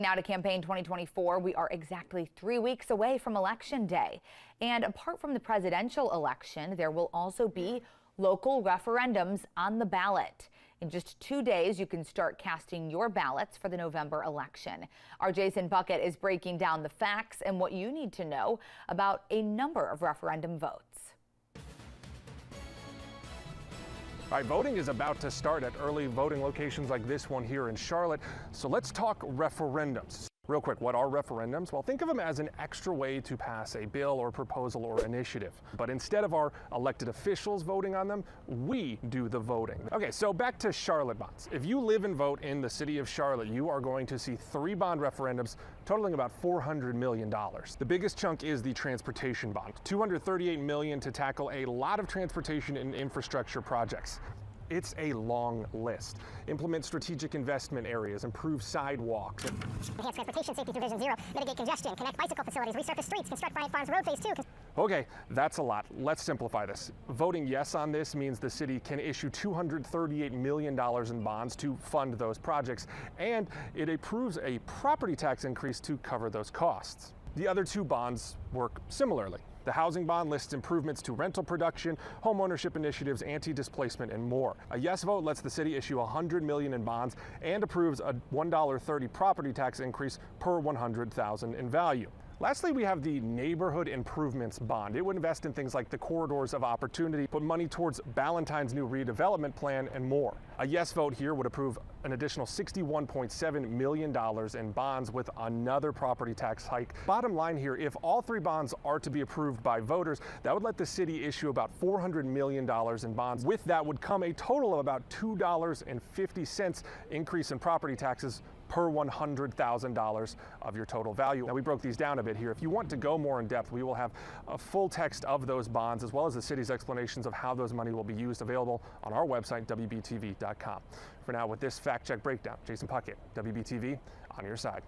Now to Campaign 2024, we are exactly 3 weeks away from Election Day. And apart from the presidential election, there will also be local referendums on the ballot. In just 2 days, you can start casting your ballots for the November election. Our Jason Puckett is breaking down the facts and what you need to know about a number of referendum votes. All right, voting is about to start at early voting locations like this one here in Charlotte. So let's talk referendums. Real quick, what are referendums? Well, think of them as an extra way to pass a bill or proposal or initiative. But instead of our elected officials voting on them, we do the voting. Okay, so back to Charlotte bonds. If you live and vote in the city of Charlotte, you are going to see 3 bond referendums totaling about $400 million. The biggest chunk is the transportation bond, $238 million to tackle a lot of transportation and infrastructure projects. It's a long list. Implement strategic investment areas, improve sidewalks. Enhance transportation safety through Vision Zero, mitigate congestion, connect bicycle facilities, resurface streets, construct Bryant Farms Road Phase 2. Okay, that's a lot. Let's simplify this. Voting yes on this means the city can issue $238 million in bonds to fund those projects, and it approves a property tax increase to cover those costs. The other 2 bonds work similarly. The housing bond lists improvements to rental production, homeownership initiatives, anti-displacement, and more. A yes vote lets the city issue $100 million in bonds and approves a $1.30 property tax increase per $100,000 in value. Lastly, we have the Neighborhood Improvements Bond. It would invest in things like the corridors of opportunity, put money towards Ballantyne's new redevelopment plan, and more. A yes vote here would approve an additional $61.7 million in bonds with another property tax hike. Bottom line here, if all 3 bonds are to be approved by voters, that would let the city issue about $400 million in bonds. With that would come a total of about $2.50 increase in property taxes per $100,000 of your total value. Now, we broke these down a bit here. If you want to go more in depth, we will have a full text of those bonds as well as the city's explanations of how those money will be used available on our website, WBTV.com. For now, with this fact check breakdown, Jason Puckett, WBTV, on your side.